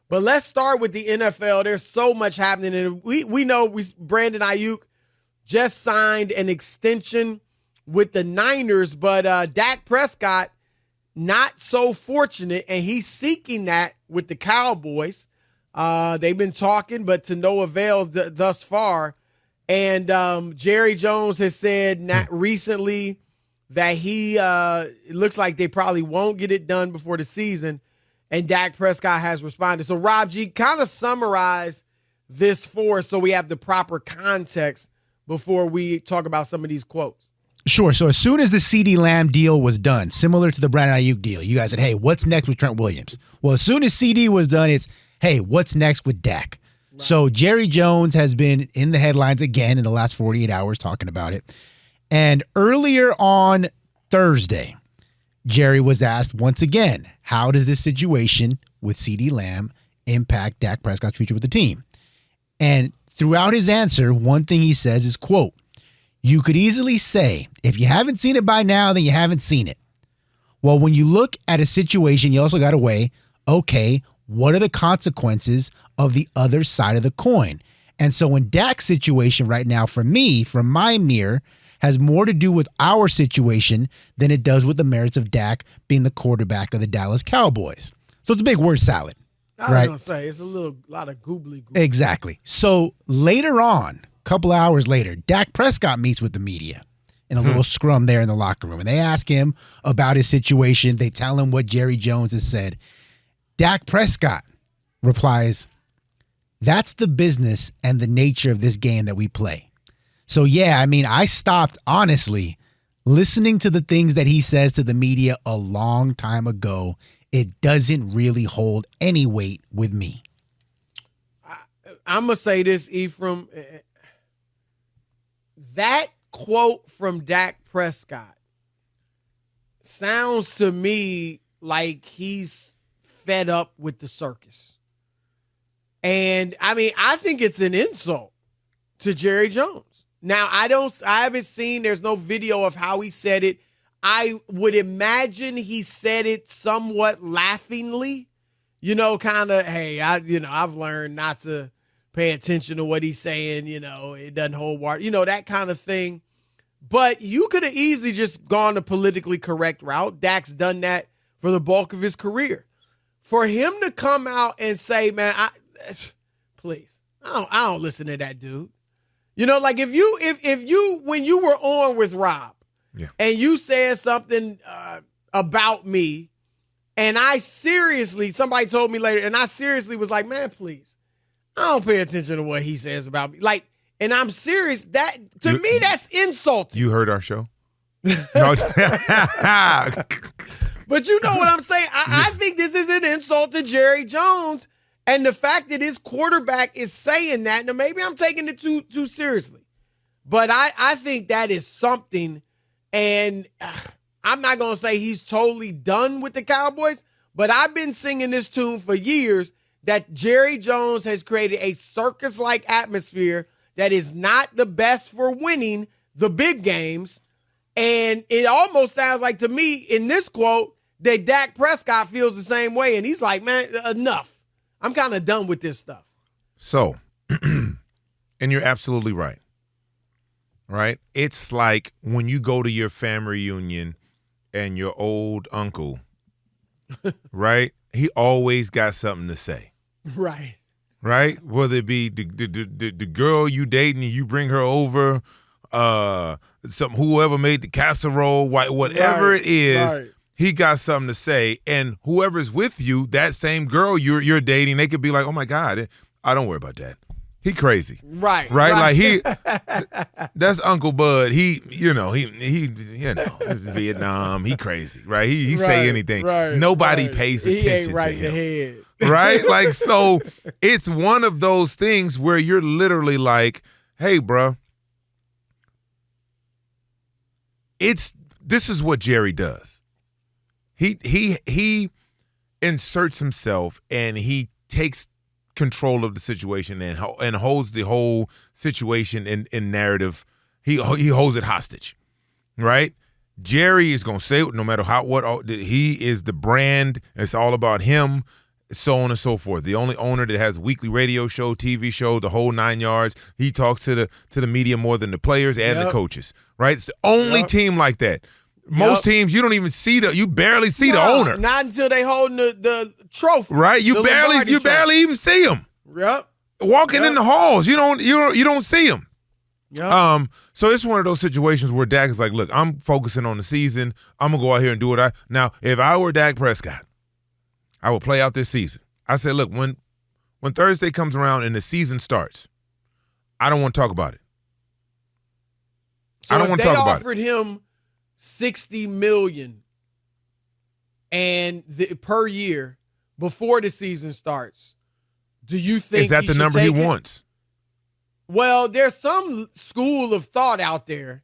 But let's start with the NFL. There's so much happening. And we know Brandon Ayuk just signed an extension with the Niners, but Dak Prescott, not so fortunate, and he's seeking that with the Cowboys. They've been talking, but to no avail thus far. And Jerry Jones has said recently that it looks like they probably won't get it done before the season. And Dak Prescott has responded. So, Rob G, kind of summarize this for us so we have the proper context before we talk about some of these quotes. Sure. So as soon as the CeeDee Lamb deal was done, similar to the Brandon Ayuk deal, you guys said, hey, what's next with Trent Williams? Well, as soon as CD was done, it's, hey, what's next with Dak? Right. So Jerry Jones has been in the headlines again in the last 48 hours talking about it. And earlier on Thursday, Jerry was asked once again, how does this situation with CeeDee Lamb impact Dak Prescott's future with the team? And throughout his answer, one thing he says is, quote, you could easily say, if you haven't seen it by now, then you haven't seen it. Well, when you look at a situation, you also got to weigh, okay, what are the consequences of the other side of the coin? And so in Dak's situation right now, for me, from my mirror, has more to do with our situation than it does with the merits of Dak being the quarterback of the Dallas Cowboys. So it's a big word salad. I was going to say, it's a lot of goobly. Exactly. So later on, a couple hours later, Dak Prescott meets with the media in a little scrum there in the locker room. And they ask him about his situation. They tell him what Jerry Jones has said. Dak Prescott replies, that's the business and the nature of this game that we play. So, yeah, I mean, I stopped, honestly, listening to the things that he says to the media a long time ago. It doesn't really hold any weight with me. I'm going to say this, Ephraim. That quote from Dak Prescott sounds to me like he's fed up with the circus. And, I mean, I think it's an insult to Jerry Jones. Now, I haven't seen, there's no video of how he said it. I would imagine he said it somewhat laughingly, kind of, hey, I've learned not to pay attention to what he's saying, it doesn't hold water, that kind of thing. But you could have easily just gone the politically correct route. Dak's done that for the bulk of his career. For him to come out and say, man, please, I don't listen to that dude. Like if you when you were on with Rob, yeah, and you said something about me, and somebody told me later, and I seriously was like, man, please, I don't pay attention to what he says about me. Like, and I'm serious. That to me, that's insulting. You heard our show? But you know what I'm saying? I think this is an insult to Jerry Jones. And the fact that his quarterback is saying that, now maybe I'm taking it too seriously. But I think that is something, and I'm not going to say he's totally done with the Cowboys, but I've been singing this tune for years that Jerry Jones has created a circus-like atmosphere that is not the best for winning the big games. And it almost sounds like to me in this quote that Dak Prescott feels the same way. And he's like, man, enough. I'm kind of done with this stuff. So, and you're absolutely right. Right? It's like when you go to your family reunion and your old uncle, right? He always got something to say. Right. Right? Whether it be the girl you dating and you bring her over, whoever made the casserole, whatever it is. Right. He got something to say, and whoever's with you, that same girl you're dating, they could be like, "Oh my God, I don't worry about that. He crazy, right? Like that's Uncle Bud. He Vietnam. He crazy, right? He say anything. Right, Nobody pays attention he ain't right to him, in the head. Right? Like, so it's one of those things where you're literally like, "Hey, bro, this is what Jerry does." He inserts himself and he takes control of the situation and holds the whole situation in narrative. He holds it hostage, right? Jerry is gonna say no matter what he is the brand. It's all about him. so on and so forth. The only owner that has a weekly radio show, TV show, the whole 9 yards. He talks to the media more than the players and the coaches, right? It's the only team like that. Most teams, you don't even see you barely see the owner. Not until they holding the trophy. Right? You barely even see them. Yep. Walking in the halls, you don't see them. Yep. So it's one of those situations where Dak is like, look, I'm focusing on the season. I'm gonna go out here and do what now. If I were Dak Prescott, I would play out this season. I said, look, when Thursday comes around and the season starts, I don't want to talk about it. So I don't want to talk about it. They offered him $60 million per year before the season starts. Do you think is that the number he wants? Well, there's some school of thought out there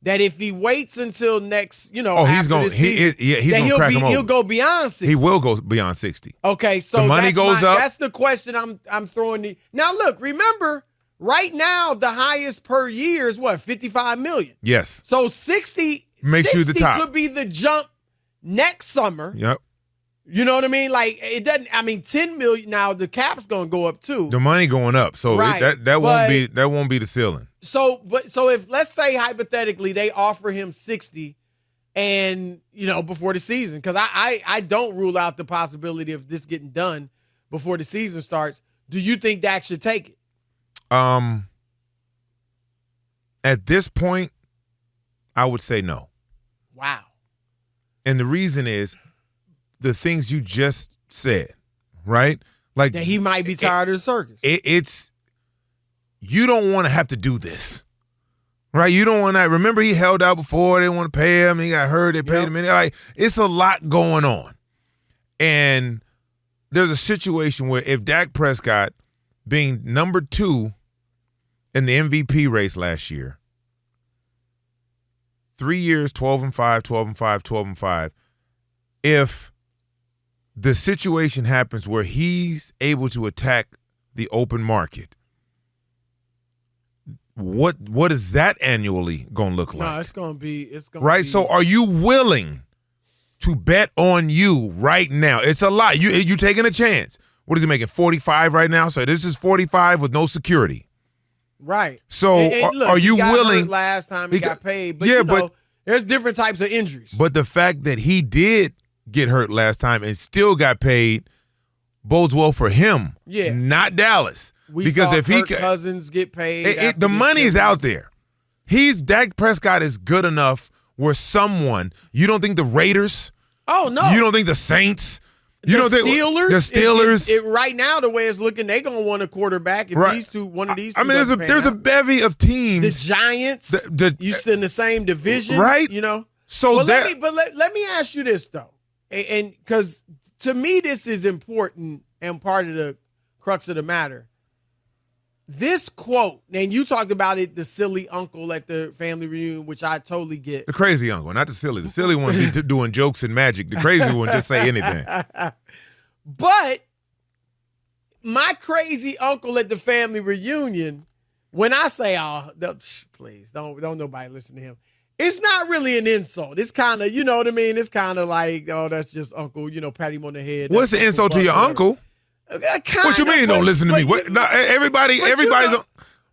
that if he waits until next, he's going to crack him over. He'll go beyond 60. He will go beyond 60. Okay, so the money goes up. That's the question I'm throwing. Now, look, remember, right now the highest per year is what, $55 million. Yes. So 60 makes you the top. Could be the jump next summer. Yep. You know what I mean? Like it doesn't. I mean, $10 million now. The cap's going to go up too. The money going up, so right. that won't be the ceiling. So if let's say hypothetically they offer him 60, and before the season, because I don't rule out the possibility of this getting done before the season starts. Do you think Dak should take it? At this point, I would say no. Wow. And the reason is the things you just said, right? Like that he might be tired of the circus. It's you don't want to have to do this, right? You don't want to. Remember, he held out before. They didn't want to pay him. He got hurt. They paid him. And like it's a lot going on, and there's a situation where if Dak Prescott, being number 2 in the MVP race last year, 3 years, 12-5, 12-5, 12-5, if the situation happens where he's able to attack the open market, what is that annually going to look like? No, it's going to be right. So, are you willing to bet on you right now? It's a lot. You taking a chance. What is he making? 45 right now. So this is 45 with no security. Right. So look, are you willing? Last time he got paid, but but there's different types of injuries. But the fact that he did get hurt last time and still got paid bodes well for him. Yeah. Not Dallas. Because if Kirk Cousins get paid, the money's out there. Dak Prescott is good enough where someone, you don't think the Raiders? Oh no. You don't think the Saints? You don't think the Steelers? Right now, the way it's looking, they're gonna want a quarterback. If one of these two. I mean, there's a bevy of teams. The Giants, you still in the same division, right? So let me ask you this though, and because to me this is important and part of the crux of the matter. This quote, and you talked about it, the silly uncle at the family reunion, which I totally get. The crazy uncle, not the silly. The silly one be doing jokes and magic. The crazy one just say anything. But my crazy uncle at the family reunion, when I say, please, don't nobody listen to him. It's not really an insult. It's kind of, you know what I mean? It's kind of like, oh, that's just uncle, pat him on the head. What's the insult to your uncle? What you mean? Don't listen to me? Everybody's.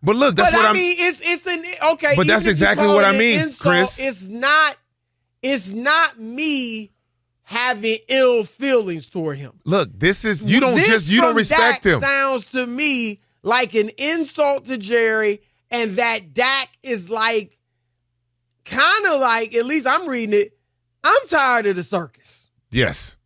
But look, that's what I mean. It's an okay. But that's exactly what I mean, insult, Chris. It's not me having ill feelings toward him. Look, this is you don't respect him. Sounds to me like an insult to Jerry, and that Dak is like kind of like, at least I'm reading it. I'm tired of the circus. Yes.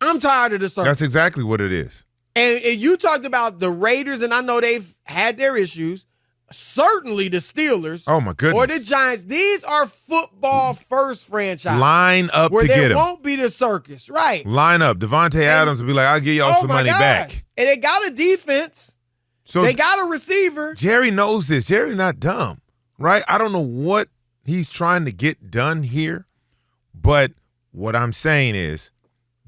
I'm tired of the circus. That's exactly what it is. And you talked about the Raiders, and I know they've had their issues. Certainly the Steelers. Oh, my goodness. Or the Giants. These are football-first franchises. Line up to get him. Where there won't be the circus. Right. Line up. Devontae Adams will be like, I'll give y'all some money back. And they got a defense. So they got a receiver. Jerry knows this. Jerry's not dumb, right? I don't know what he's trying to get done here, but what I'm saying is,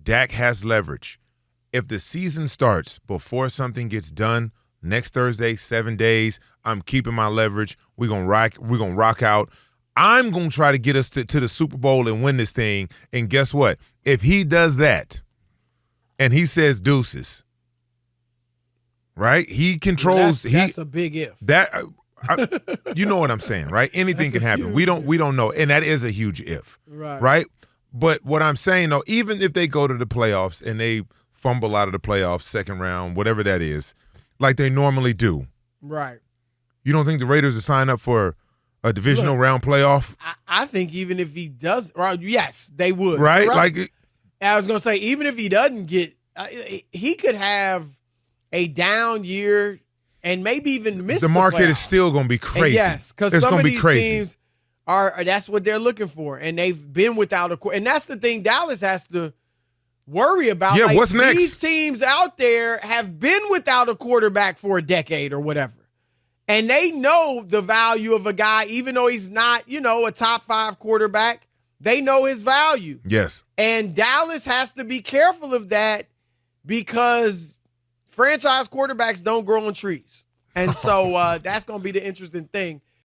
Dak has leverage. If the season starts before something gets done next Thursday, 7 days, I'm keeping my leverage. We're gonna rock out. I'm gonna try to get us to the Super Bowl and win this thing. And guess what? If he does that, and he says deuces. Right? He controls. That's a big if. You know what I'm saying, right? Anything can happen. We don't know, and that is a huge if. Right? But what I'm saying though, even if they go to the playoffs and they fumble out of the playoffs, second round, whatever that is, like they normally do. Right. You don't think the Raiders will sign up for a divisional round playoff? I think even if he does, yes, they would. Right? Like I was going to say, even if he doesn't get, he could have a down year and maybe even miss the market is still going to be crazy. And yes, because some of these teams that's what they're looking for, and they've been without a quarterback. And that's the thing Dallas has to worry about. Yeah, what's next? These teams out there have been without a quarterback for a decade or whatever. And they know the value of a guy, even though he's not, a top 5 quarterback. They know his value. Yes. And Dallas has to be careful of that because franchise quarterbacks don't grow on trees. And so that's going to be the interesting thing.